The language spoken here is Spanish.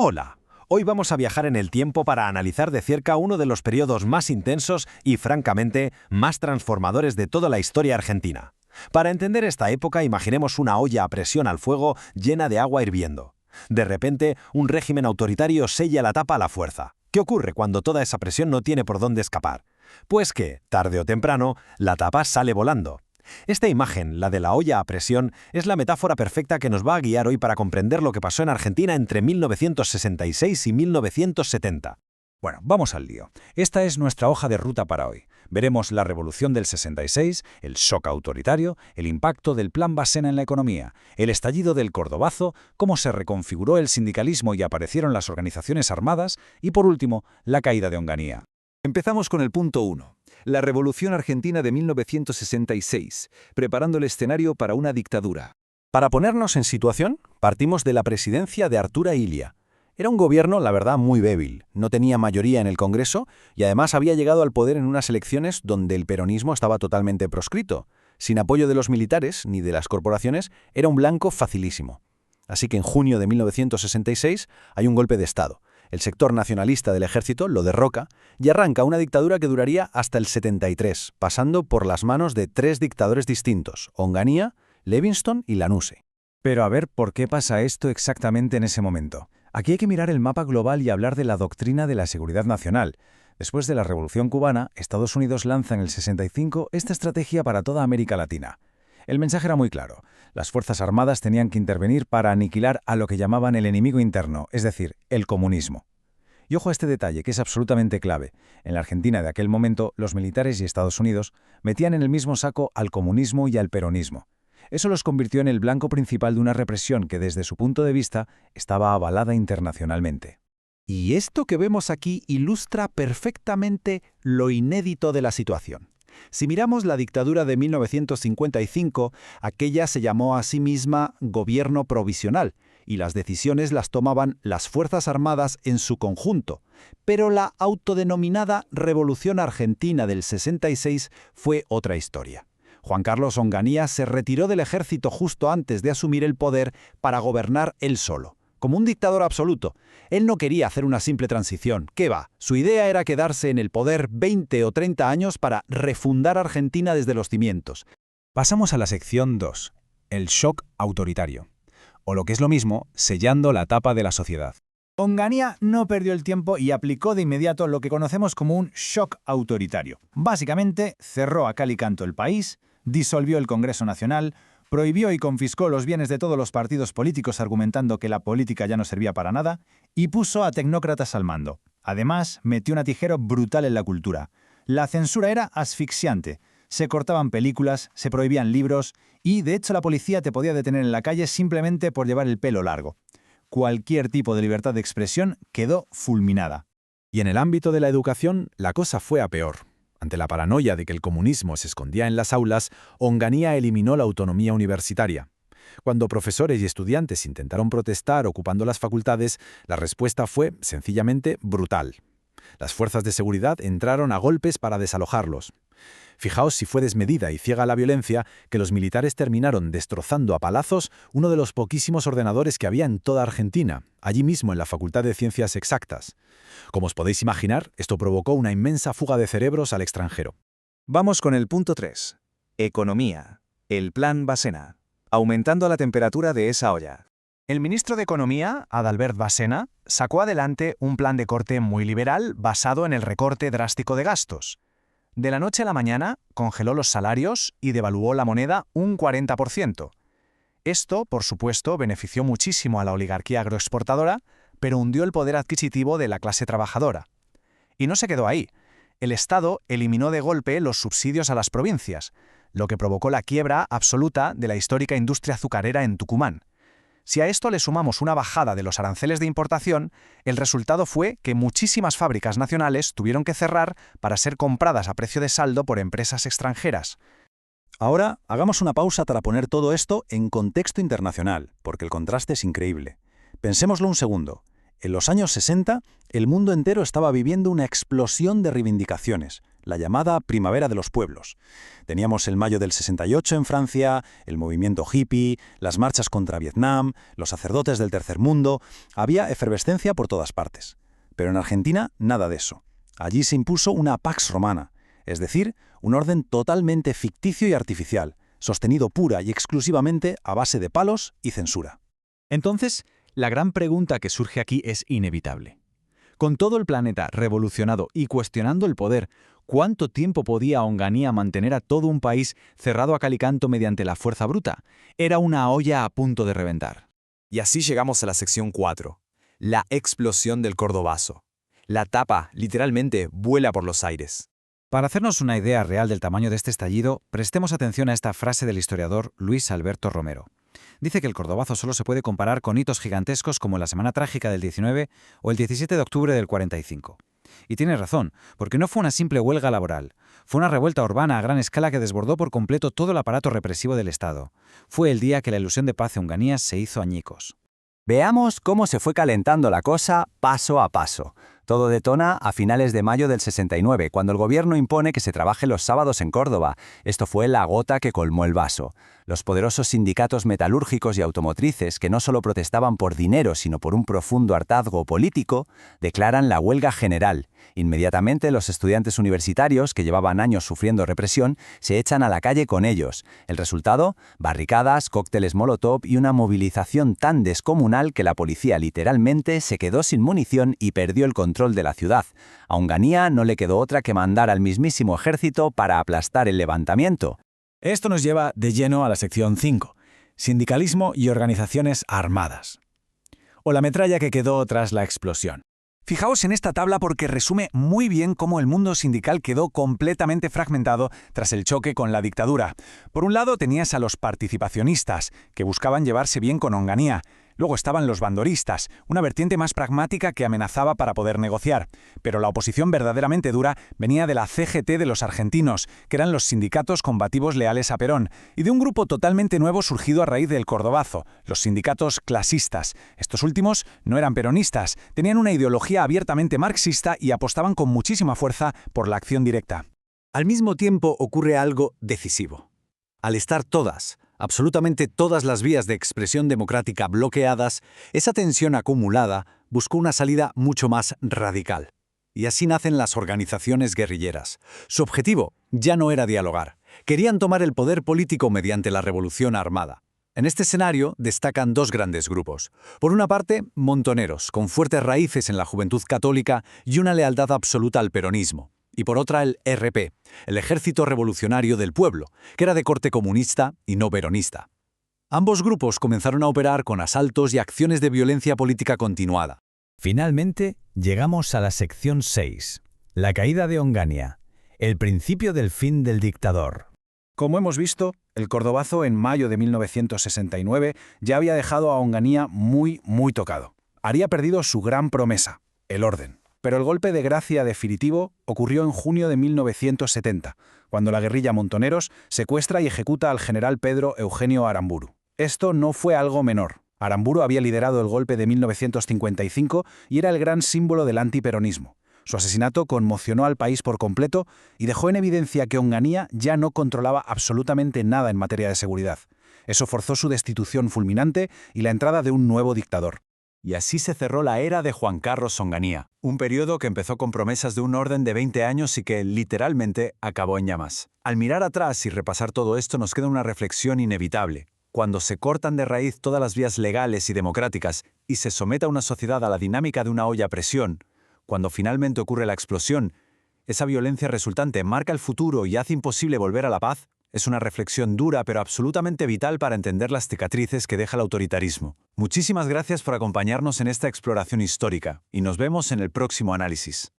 Hola, hoy vamos a viajar en el tiempo para analizar de cerca uno de los periodos más intensos y, francamente, más transformadores de toda la historia argentina. Para entender esta época, imaginemos una olla a presión al fuego llena de agua hirviendo. De repente, un régimen autoritario sella la tapa a la fuerza. ¿Qué ocurre cuando toda esa presión no tiene por dónde escapar? Pues que, tarde o temprano, la tapa sale volando. Esta imagen, la de la olla a presión, es la metáfora perfecta que nos va a guiar hoy para comprender lo que pasó en Argentina entre 1966 y 1970. Bueno, vamos al lío. Esta es nuestra hoja de ruta para hoy. Veremos la revolución del 66, el shock autoritario, el impacto del Plan Basena en la economía, el estallido del Cordobazo, cómo se reconfiguró el sindicalismo y aparecieron las organizaciones armadas, y por último, la caída de Onganía. Empezamos con el punto 1, la Revolución Argentina de 1966, preparando el escenario para una dictadura. Para ponernos en situación, partimos de la presidencia de Arturo Illia. Era un gobierno, la verdad, muy débil, no tenía mayoría en el Congreso y además había llegado al poder en unas elecciones donde el peronismo estaba totalmente proscrito. Sin apoyo de los militares ni de las corporaciones, era un blanco facilísimo. Así que en junio de 1966 hay un golpe de Estado. El sector nacionalista del ejército lo derroca y arranca una dictadura que duraría hasta el 73, pasando por las manos de 3 dictadores distintos, Onganía, Levingston y Lanuse. Pero a ver, ¿por qué pasa esto exactamente en ese momento? Aquí hay que mirar el mapa global y hablar de la doctrina de la seguridad nacional. Después de la Revolución Cubana, Estados Unidos lanza en el 65 esta estrategia para toda América Latina. El mensaje era muy claro. Las Fuerzas Armadas tenían que intervenir para aniquilar a lo que llamaban el enemigo interno, es decir, el comunismo. Y ojo a este detalle, que es absolutamente clave. En la Argentina de aquel momento, los militares y Estados Unidos metían en el mismo saco al comunismo y al peronismo. Eso los convirtió en el blanco principal de una represión que, desde su punto de vista, estaba avalada internacionalmente. Y esto que vemos aquí ilustra perfectamente lo inédito de la situación. Si miramos la dictadura de 1955, aquella se llamó a sí misma Gobierno Provisional, y las decisiones las tomaban las Fuerzas Armadas en su conjunto. Pero la autodenominada Revolución Argentina del 66 fue otra historia. Juan Carlos Onganía se retiró del ejército justo antes de asumir el poder para gobernar él solo, como un dictador absoluto. Él no quería hacer una simple transición. ¿Qué va? Su idea era quedarse en el poder 20 o 30 años para refundar Argentina desde los cimientos. Pasamos a la sección 2, el shock autoritario. O lo que es lo mismo, sellando la tapa de la sociedad. Onganía no perdió el tiempo y aplicó de inmediato lo que conocemos como un shock autoritario. Básicamente, cerró a cal y canto el país, disolvió el Congreso Nacional, prohibió y confiscó los bienes de todos los partidos políticos argumentando que la política ya no servía para nada, y puso a tecnócratas al mando. Además, metió un atijero brutal en la cultura. La censura era asfixiante. Se cortaban películas, se prohibían libros y, de hecho, la policía te podía detener en la calle simplemente por llevar el pelo largo. Cualquier tipo de libertad de expresión quedó fulminada. Y en el ámbito de la educación, la cosa fue a peor. Ante la paranoia de que el comunismo se escondía en las aulas, Onganía eliminó la autonomía universitaria. Cuando profesores y estudiantes intentaron protestar ocupando las facultades, la respuesta fue, sencillamente, brutal. Las fuerzas de seguridad entraron a golpes para desalojarlos. Fijaos si fue desmedida y ciega la violencia que los militares terminaron destrozando a palazos uno de los poquísimos ordenadores que había en toda Argentina, allí mismo en la Facultad de Ciencias Exactas. Como os podéis imaginar, esto provocó una inmensa fuga de cerebros al extranjero. Vamos con el punto 3. Economía. El Plan Basena. Aumentando la temperatura de esa olla. El ministro de Economía, Adalbert Basena, sacó adelante un plan de corte muy liberal basado en el recorte drástico de gastos. De la noche a la mañana, congeló los salarios y devaluó la moneda un 40%. Esto, por supuesto, benefició muchísimo a la oligarquía agroexportadora, pero hundió el poder adquisitivo de la clase trabajadora. Y no se quedó ahí. El Estado eliminó de golpe los subsidios a las provincias, lo que provocó la quiebra absoluta de la histórica industria azucarera en Tucumán. Si a esto le sumamos una bajada de los aranceles de importación, el resultado fue que muchísimas fábricas nacionales tuvieron que cerrar para ser compradas a precio de saldo por empresas extranjeras. Ahora, hagamos una pausa para poner todo esto en contexto internacional, porque el contraste es increíble. Pensémoslo un segundo. En los años 60, el mundo entero estaba viviendo una explosión de reivindicaciones. la llamada Primavera de los Pueblos. Teníamos el mayo del 68 en Francia, el movimiento hippie, las marchas contra Vietnam, los sacerdotes del tercer mundo. Había efervescencia por todas partes. Pero en Argentina, nada de eso. Allí se impuso una Pax Romana, es decir, un orden totalmente ficticio y artificial, sostenido pura y exclusivamente a base de palos y censura. Entonces, la gran pregunta que surge aquí es inevitable. Con todo el planeta revolucionado y cuestionando el poder, ¿cuánto tiempo podía Onganía mantener a todo un país cerrado a cal y canto mediante la fuerza bruta? Era una olla a punto de reventar. Y así llegamos a la sección 4, la explosión del Cordobazo. La tapa, literalmente, vuela por los aires. Para hacernos una idea real del tamaño de este estallido, prestemos atención a esta frase del historiador Luis Alberto Romero. Dice que el Cordobazo solo se puede comparar con hitos gigantescos como la Semana Trágica del 19 o el 17 de octubre del 45. Y tiene razón, porque no fue una simple huelga laboral. Fue una revuelta urbana a gran escala que desbordó por completo todo el aparato represivo del Estado. Fue el día que la ilusión de paz de Onganía se hizo añicos. Veamos cómo se fue calentando la cosa paso a paso. Todo detona a finales de mayo del 69, cuando el gobierno impone que se trabaje los sábados en Córdoba. Esto fue la gota que colmó el vaso. Los poderosos sindicatos metalúrgicos y automotrices, que no solo protestaban por dinero, sino por un profundo hartazgo político, declaran la huelga general. Inmediatamente los estudiantes universitarios, que llevaban años sufriendo represión, se echan a la calle con ellos. El resultado: barricadas, cócteles molotov y una movilización tan descomunal que la policía literalmente se quedó sin munición y perdió el control de la ciudad. A Onganía no le quedó otra que mandar al mismísimo ejército para aplastar el levantamiento. Esto nos lleva de lleno a la sección 5, sindicalismo y organizaciones armadas. O la metralla que quedó tras la explosión. Fijaos en esta tabla porque resume muy bien cómo el mundo sindical quedó completamente fragmentado tras el choque con la dictadura. Por un lado tenías a los participacionistas, que buscaban llevarse bien con Onganía. Luego estaban los bandoristas, una vertiente más pragmática que amenazaba para poder negociar. Pero la oposición verdaderamente dura venía de la CGT de los argentinos, que eran los sindicatos combativos leales a Perón, y de un grupo totalmente nuevo surgido a raíz del Cordobazo, los sindicatos clasistas. Estos últimos no eran peronistas, tenían una ideología abiertamente marxista y apostaban con muchísima fuerza por la acción directa. Al mismo tiempo ocurre algo decisivo. Al estar absolutamente todas las vías de expresión democrática bloqueadas, esa tensión acumulada buscó una salida mucho más radical. Y así nacen las organizaciones guerrilleras. Su objetivo ya no era dialogar. Querían tomar el poder político mediante la revolución armada. En este escenario destacan dos grandes grupos. Por una parte, montoneros, con fuertes raíces en la juventud católica y una lealtad absoluta al peronismo. Y por otra el RP, el Ejército Revolucionario del Pueblo, que era de corte comunista y no peronista. Ambos grupos comenzaron a operar con asaltos y acciones de violencia política continuada. Finalmente, llegamos a la sección 6, la caída de Onganía, el principio del fin del dictador. Como hemos visto, el Cordobazo en mayo de 1969 ya había dejado a Onganía muy tocado. Había perdido su gran promesa, el orden. Pero el golpe de gracia definitivo ocurrió en junio de 1970, cuando la guerrilla Montoneros secuestra y ejecuta al general Pedro Eugenio Aramburu. Esto no fue algo menor. Aramburu había liderado el golpe de 1955 y era el gran símbolo del antiperonismo. Su asesinato conmocionó al país por completo y dejó en evidencia que Onganía ya no controlaba absolutamente nada en materia de seguridad. Eso forzó su destitución fulminante y la entrada de un nuevo dictador. Y así se cerró la era de Juan Carlos Onganía, un periodo que empezó con promesas de un orden de 20 años y que, literalmente, acabó en llamas. Al mirar atrás y repasar todo esto nos queda una reflexión inevitable. Cuando se cortan de raíz todas las vías legales y democráticas y se somete a una sociedad a la dinámica de una olla a presión, cuando finalmente ocurre la explosión, esa violencia resultante marca el futuro y hace imposible volver a la paz. Es una reflexión dura pero absolutamente vital para entender las cicatrices que deja el autoritarismo. Muchísimas gracias por acompañarnos en esta exploración histórica y nos vemos en el próximo análisis.